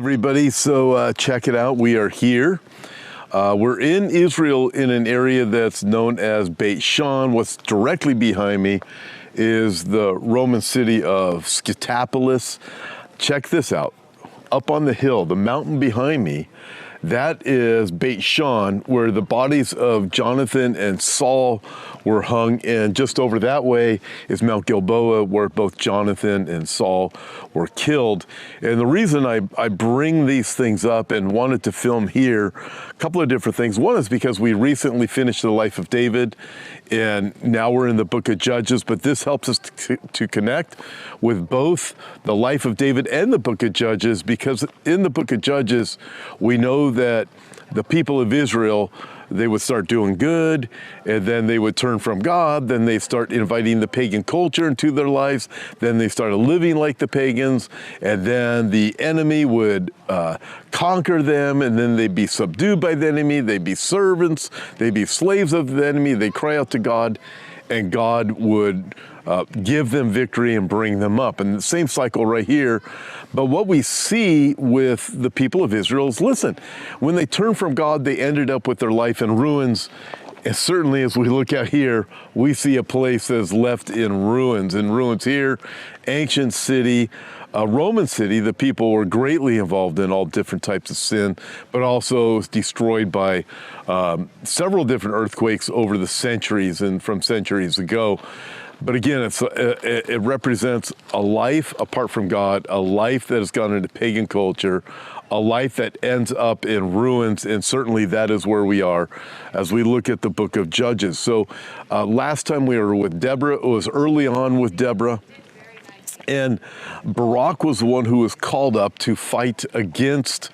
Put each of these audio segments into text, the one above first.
everybody. So check it out. We are here. We're in Israel in an area that's known as Beit Shan. What's directly behind me is the Roman city of Scythopolis. Check this out. Up on the hill, the mountain behind me, that is Beit Shan, where the bodies of Jonathan and Saul were hung, and just over that way is Mount Gilboa, where both Jonathan and Saul were killed. And the reason I bring these things up and wanted to film here, a couple of different things. One is because we recently finished the life of David, and now we're in the book of Judges, but this helps us to connect with both the life of David and the book of Judges, because in the book of Judges, we know that the people of Israel, they would start doing good, and then they would turn from God, then they start inviting the pagan culture into their lives, then they started living like the pagans, and then the enemy would conquer them, and then they'd be subdued by the enemy, they'd be servants, they'd be slaves of the enemy, they'd cry out to God, and God would give them victory and bring them up. And the same cycle right here. But what we see with the people of Israel is, listen, when they turned from God, they ended up with their life in ruins. And certainly as we look out here, we see a place that's left in ruins. In ruins here, ancient city, a Roman city, the people were greatly involved in all different types of sin, but also was destroyed by several different earthquakes over the centuries and from centuries ago. But again, it represents a life apart from God, a life that has gone into pagan culture, a life that ends up in ruins, and certainly that is where we are as we look at the book of Judges. So last time we were with Deborah, it was early on with Deborah, and Barak was the one who was called up to fight against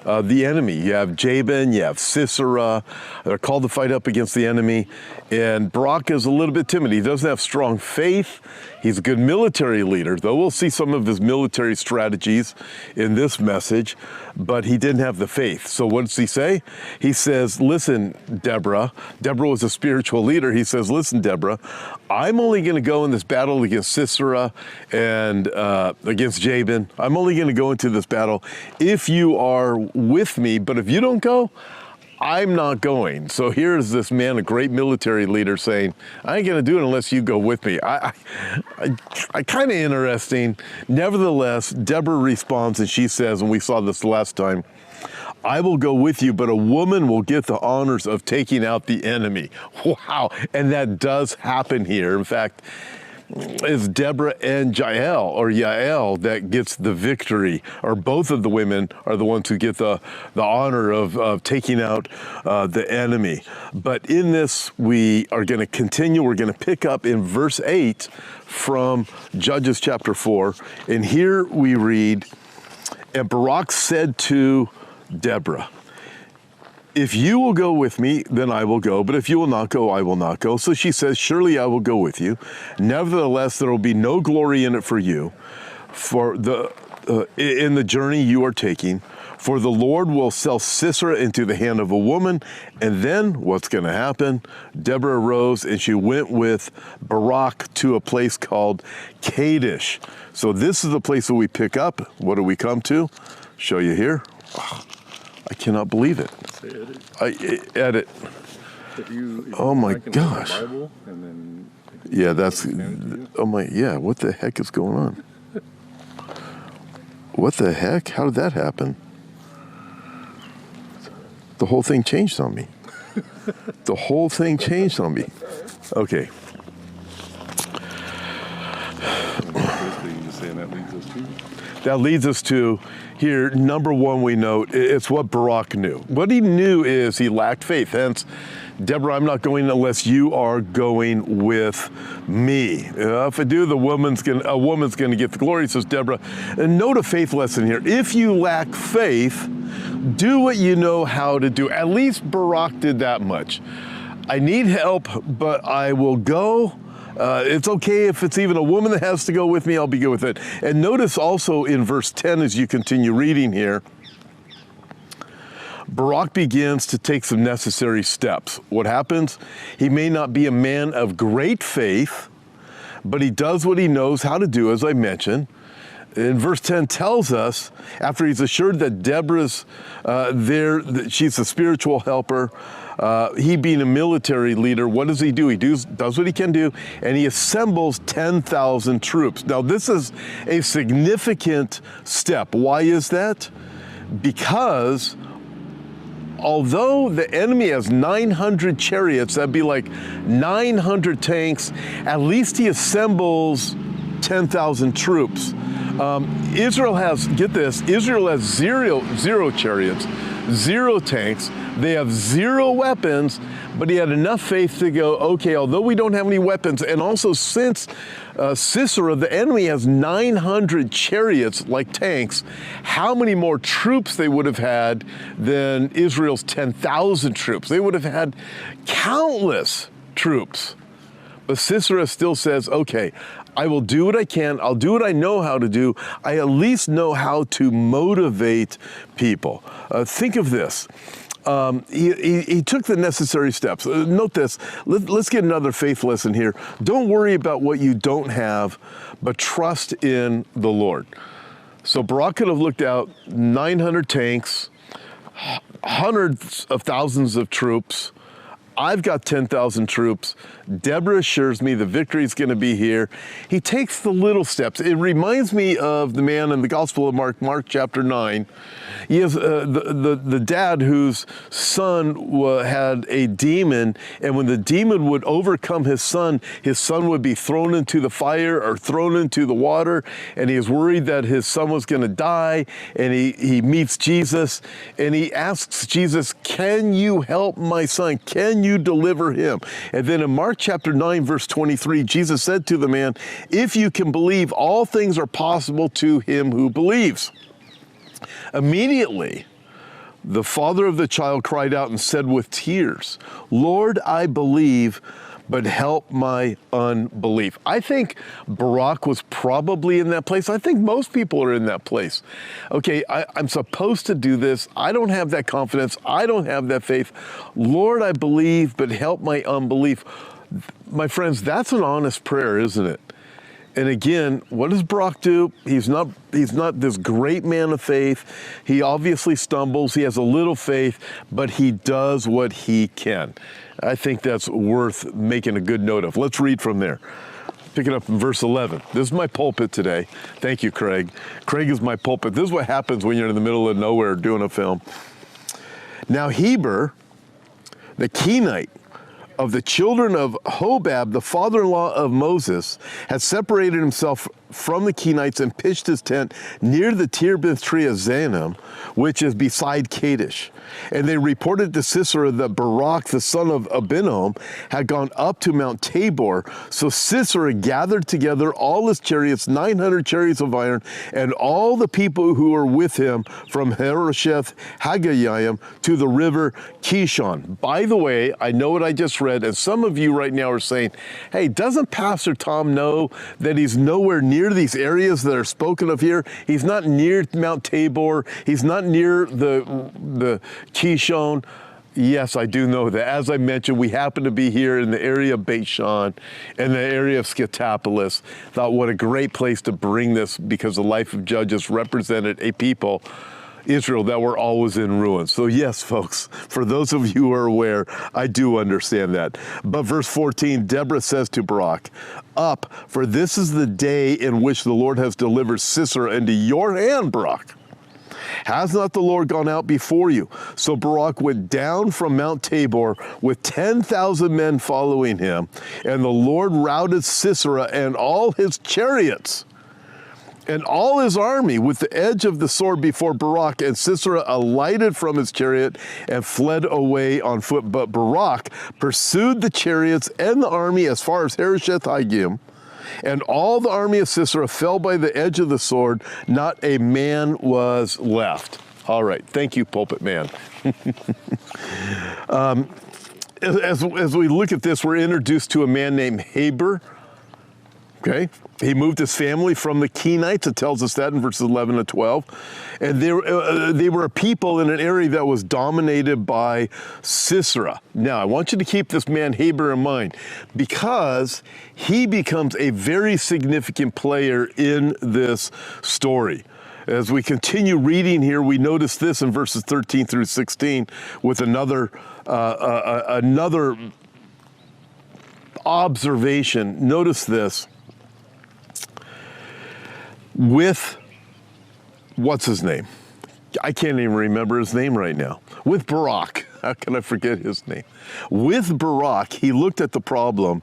the enemy. You have Jabin, you have Sisera. They're called to fight up against the enemy. And Barak is a little bit timid. He doesn't have strong faith. He's a good military leader, though we'll see some of his military strategies in this message, but he didn't have the faith. So what does he say? He says, listen, Deborah. Deborah was a spiritual leader. He says, listen, Deborah, I'm only going to go in this battle against Sisera and against Jabin. I'm only going to go into this battle if you are with me, but if you don't go, I'm not going. So here's this man, a great military leader, saying, I ain't gonna do it unless you go with me. I kind of interesting. Nevertheless, Deborah responds and she says, and we saw this last time, I will go with you, but a woman will get the honors of taking out the enemy. Wow, and that does happen here. In fact, it's Deborah and Jael that gets the victory, or both of the women are the ones who get the honor of taking out the enemy. But in this, we are going to continue. We're going to pick up in verse 8 from Judges chapter 4. And here we read, and Barak said to Deborah, if you will go with me, then I will go. But if you will not go, I will not go. So she says, surely I will go with you. Nevertheless, there will be no glory in it for you, for in the journey you are taking. For the Lord will sell Sisera into the hand of a woman. And then what's going to happen? Deborah arose and she went with Barak to a place called Kadesh. So this is the place that we pick up. What do we come to? Show you here. I cannot believe it. Edit. Oh my gosh. Yeah, that's, oh my, yeah, what the heck is going on? What the heck? How did that happen? The whole thing changed on me. The whole thing changed on me. Okay. That leads us to here, number one, we note, it's what Barak knew. What he knew is he lacked faith. Hence, Deborah, I'm not going unless you are going with me. If I do, a woman's going to get the glory, says Deborah. And note a faith lesson here. If you lack faith, do what you know how to do. At least Barak did that much. I need help, but I will go. It's okay if it's even a woman that has to go with me, I'll be good with it. And notice also in verse 10 as you continue reading here, Barak begins to take some necessary steps. What happens? He may not be a man of great faith, but he does what he knows how to do, as I mentioned. in verse 10 tells us, after he's assured that Deborah's there, that she's a spiritual helper, he being a military leader, what does he do? He does what he can do, and he assembles 10,000 troops. Now, this is a significant step. Why is that? Because although the enemy has 900 chariots, that'd be like 900 tanks, at least he assembles 10,000 troops. Israel has, get this, Israel has zero chariots, 0 tanks, they have 0 weapons, but he had enough faith to go, okay, although we don't have any weapons, and also since Sisera, the enemy, has 900 chariots like tanks, how many more troops they would have had than Israel's 10,000 troops? They would have had countless troops. But Sisera still says, okay, I will do what I can. I'll do what I know how to do. I at least know how to motivate people. Think of this. He took the necessary steps. Note this. Let's get another faith lesson here. Don't worry about what you don't have, but trust in the Lord. So Barak could have looked out 900 tanks, hundreds of thousands of troops. I've got 10,000 troops. Deborah assures me the victory is going to be here. He takes the little steps. It reminds me of the man in the Gospel of Mark chapter 9. He has the dad whose son had a demon, and when the demon would overcome his son would be thrown into the fire or thrown into the water, and he was worried that his son was going to die, and he meets Jesus, and he asks Jesus, can you help my son? Can you deliver him? And then in Mark chapter 9, verse 23, Jesus said to the man, if you can believe, all things are possible to him who believes. Immediately, the father of the child cried out and said with tears, Lord, I believe, but help my unbelief. I think Barak was probably in that place. I think most people are in that place. Okay, I'm supposed to do this. I don't have that confidence. I don't have that faith. Lord, I believe, but help my unbelief. My friends, that's an honest prayer, isn't it? And again, what does Barak do? He's not this great man of faith. He obviously stumbles. He has a little faith, but he does what he can. I think that's worth making a good note of. Let's read from there. Pick it up in verse 11. This is my pulpit today. Thank you, Craig. Craig is my pulpit. This is what happens when you're in the middle of nowhere doing a film. Now Heber, the Kenite, of the children of Hobab, the father-in-law of Moses, had separated himself from the Kenites and pitched his tent near the terebinth tree of Zanim, which is beside Kadesh. And they reported to Sisera that Barak, the son of Abinoam, had gone up to Mount Tabor. So Sisera gathered together all his chariots, 900 chariots of iron, and all the people who were with him from Harosheth Haggayim to the river Kishon. By the way, I know what I just read, and some of you right now are saying, hey, doesn't Pastor Tom know that he's nowhere near these areas that are spoken of here? He's not near Mount Tabor. He's not near the Kishon. Yes, I do know that. As I mentioned, we happen to be here in the area of Beit Shan and the area of Scythopolis. Thought what a great place to bring this, because the life of Judges represented a people, Israel, that were always in ruins. So yes, folks, for those of you who are aware, I do understand that. But verse 14, Deborah says to Barak, up, for this is the day in which the Lord has delivered Sisera into your hand, Barak. Has not the Lord gone out before you? So Barak went down from Mount Tabor with 10,000 men following him, and the Lord routed Sisera and all his chariots and all his army with the edge of the sword before Barak, and Sisera alighted from his chariot and fled away on foot. But Barak pursued the chariots and the army as far as Harosheth Haggayim, and all the army of Sisera fell by the edge of the sword. Not a man was left. All right, thank you, pulpit man. As we look at this, we're introduced to a man named Heber. Okay, he moved his family from the Kenites. It tells us that in verses 11 to 12. And they were a people in an area that was dominated by Sisera. Now, I want you to keep this man Heber in mind because he becomes a very significant player in this story. As we continue reading here, we notice this in verses 13 through 16 with another observation. Notice this. With, what's his name? I can't even remember his name right now. With Barak. How can I forget his name? With Barak, he looked at the problem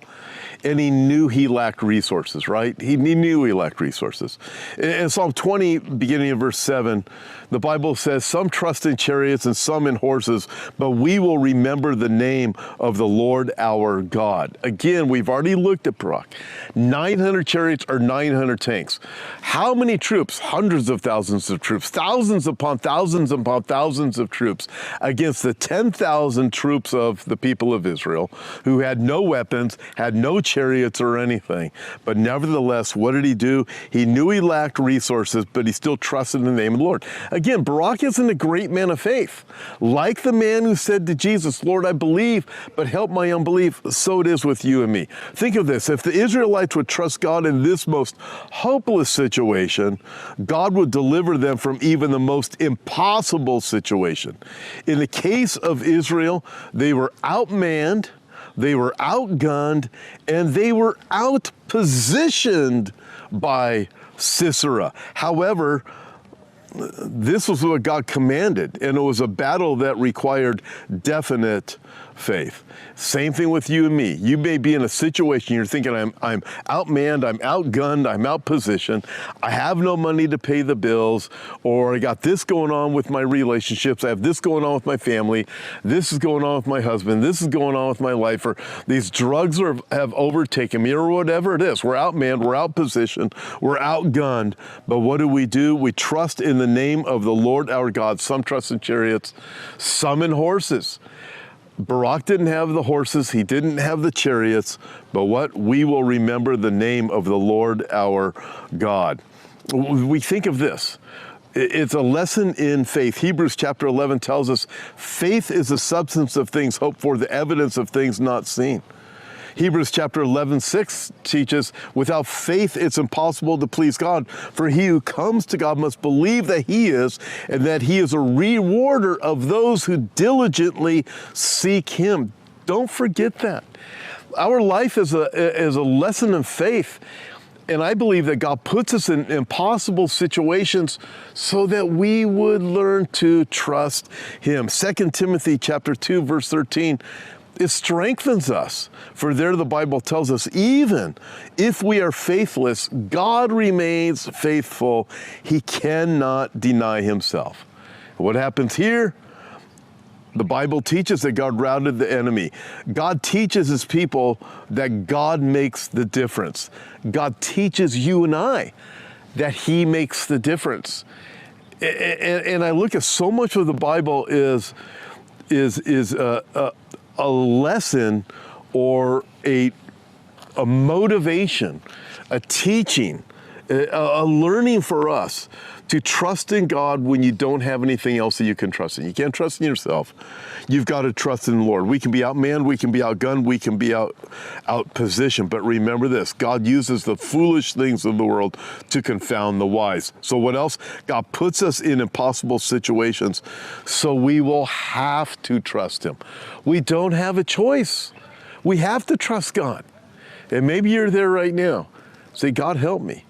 and he knew he lacked resources, right? He knew he lacked resources. In Psalm 20, beginning of verse 7, the Bible says, some trust in chariots and some in horses, but we will remember the name of the Lord our God. Again, we've already looked at Barak. 900 chariots or 900 tanks. How many troops? Hundreds of thousands of troops. Thousands upon thousands upon thousands of troops against the 10,000 troops of the people of Israel who had no weapons, had no chariots or anything. But nevertheless, what did he do? He knew he lacked resources, but he still trusted in the name of the Lord. Again, Barak isn't a great man of faith. Like the man who said to Jesus, Lord, I believe, but help my unbelief, so it is with you and me. Think of this. If the Israelites would trust God in this most hopeless situation, God would deliver them from even the most impossible situation. In the case of Israel, they were outmanned, they were outgunned, and they were outpositioned by Sisera. However, this was what God commanded, and it was a battle that required definite faith. Same thing with you and me. You may be in a situation you're thinking, I'm outmanned, I'm outgunned, I'm outpositioned, I have no money to pay the bills, or I got this going on with my relationships, I have this going on with my family, this is going on with my husband, this is going on with my life, or these drugs have overtaken me, or whatever it is. We're outmanned, we're outpositioned, we're outgunned, but what do? We trust in the name of the Lord our God. Some trust in chariots, some in horses. Barak didn't have the horses, he didn't have the chariots, but what? We will remember the name of the Lord our God. We think of this. It's a lesson in faith. Hebrews chapter 11 tells us, faith is the substance of things hoped for, the evidence of things not seen. Hebrews chapter 11:6 teaches, without faith it's impossible to please God, for he who comes to God must believe that he is, and that he is a rewarder of those who diligently seek him. Don't forget that. Our life is a lesson in faith. And I believe that God puts us in impossible situations so that we would learn to trust him. 2 Timothy chapter 2, verse 13, it strengthens us. For there the Bible tells us, even if we are faithless, God remains faithful. He cannot deny himself. What happens here? The Bible teaches that God routed the enemy. God teaches his people that God makes the difference. God teaches you and I that he makes the difference. And I look at so much of the Bible is a lesson or a motivation, a teaching, a learning for us to trust in God when you don't have anything else that you can trust in. You can't trust in yourself. You've got to trust in the Lord. We can be outmanned, we can be outgunned, we can be outpositioned. But remember this, God uses the foolish things of the world to confound the wise. So what else? God puts us in impossible situations so we will have to trust him. We don't have a choice. We have to trust God. And maybe you're there right now. Say, God, help me.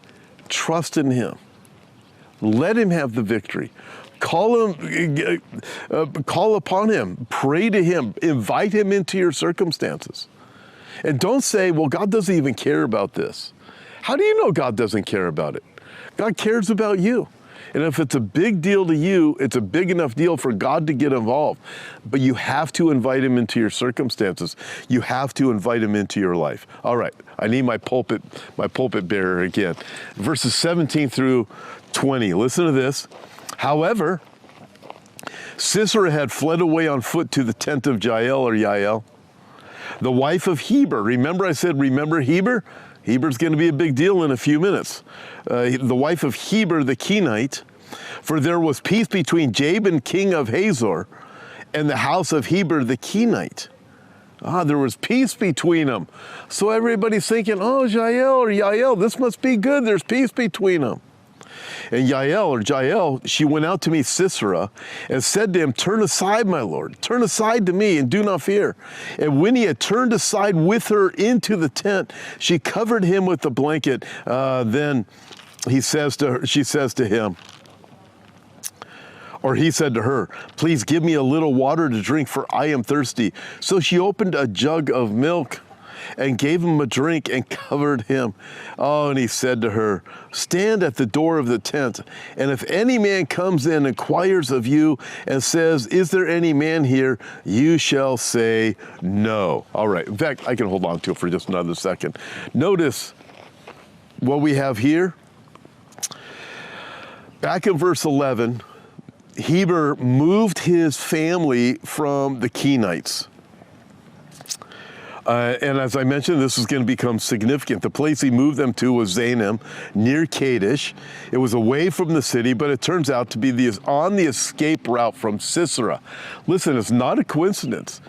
Trust in him. Let him have the victory. Call upon him. Pray to him. Invite him into your circumstances. And don't say, well, God doesn't even care about this. How do you know God doesn't care about it? God cares about you. And if it's a big deal to you, it's a big enough deal for God to get involved. But you have to invite him into your circumstances. You have to invite him into your life. All right, I need my pulpit bearer again. Verses 17 through 20. Listen to this. However, Sisera had fled away on foot to the tent of Jael, the wife of Heber. Remember I said, remember Heber? Heber's going to be a big deal in a few minutes. The wife of Heber the Kenite, for there was peace between Jabin, king of Hazor, and the house of Heber the Kenite. There was peace between them. So everybody's thinking, oh, Jael, this must be good. There's peace between them. And Jael, she went out to meet Sisera and said to him, turn aside, my lord, turn aside to me and do not fear. And when he had turned aside with her into the tent, she covered him with the blanket. Then he says to her, she says to him, or he said to her, please give me a little water to drink, for I am thirsty. So she opened a jug of milk and gave him a drink and covered him. And he said to her, stand at the door of the tent, and if any man comes in and inquires of you and says, is there any man here? You shall say no. All right, in fact, I can hold on to it for just another second. Notice what we have here. Back in verse 11, Heber moved his family from the Kenites. And as I mentioned, this is going to become significant. The place he moved them to was Zanim, near Kadesh. It was away from the city, but it turns out to be on the escape route from Sisera. Listen, it's not a coincidence.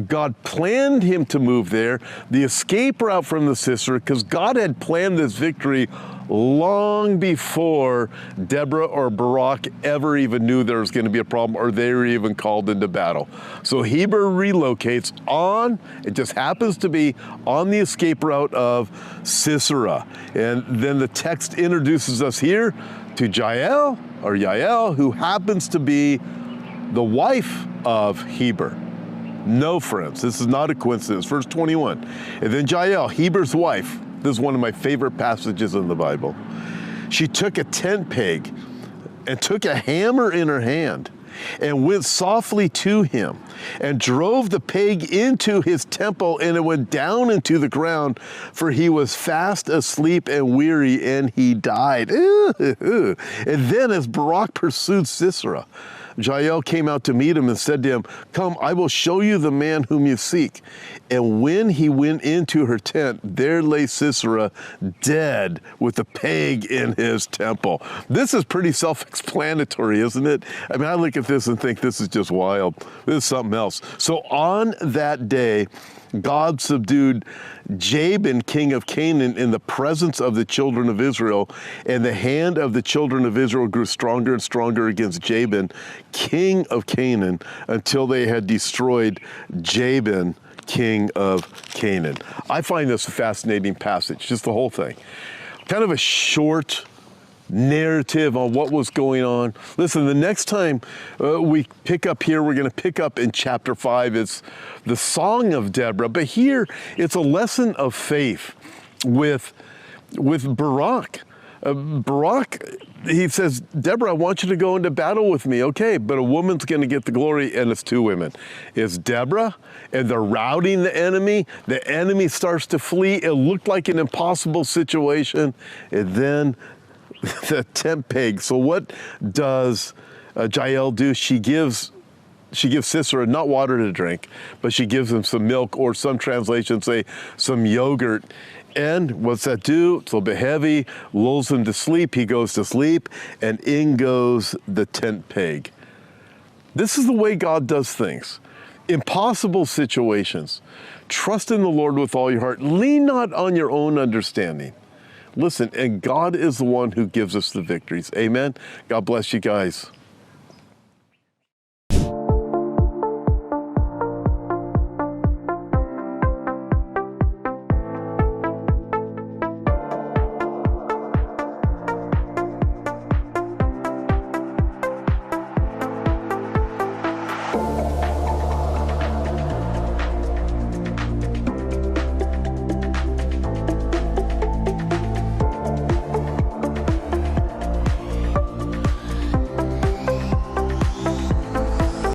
God planned him to move there, the escape route from the Sisera, because God had planned this victory long before Deborah or Barak ever even knew there was going to be a problem, or they were even called into battle. So Heber relocates it just happens to be on the escape route of Sisera. And then the text introduces us here to Jael, who happens to be the wife of Heber. No, friends, this is not a coincidence. Verse 21. And then Jael, Heber's wife, this is one of my favorite passages in the Bible. She took a tent peg and took a hammer in her hand and went softly to him and drove the peg into his temple, and it went down into the ground, for he was fast asleep and weary, and he died. And then as Barak pursued Sisera, Jael came out to meet him and said to him, come, I will show you the man whom you seek. And when he went into her tent, there lay Sisera dead with a peg in his temple. This is pretty self-explanatory, isn't it? I mean, I look at this and think this is just wild. This is something else. So on that day, God subdued Jabin, king of Canaan, in the presence of the children of Israel, and the hand of the children of Israel grew stronger and stronger against Jabin, king of Canaan, until they had destroyed Jabin, king of Canaan. I find this a fascinating passage, just the whole thing. Kind of a short narrative on what was going on. Listen, the next time we pick up here, we're going to pick up in chapter 5. It's the Song of Deborah, but here it's a lesson of faith with Barak. Barak, he says, Deborah, I want you to go into battle with me. Okay, but a woman's going to get the glory, and it's two women. It's Deborah, and they're routing the enemy. The enemy starts to flee. It looked like an impossible situation, and then the tent peg. So what does Jael do? She gives Sisera not water to drink, but she gives him some milk, or some translations say some yogurt. And what's that do? It's a little bit heavy, lulls him to sleep. He goes to sleep, and in goes the tent peg. This is the way God does things. Impossible situations. Trust in the Lord with all your heart. Lean not on your own understanding. Listen, and God is the one who gives us the victories. Amen. God bless you guys.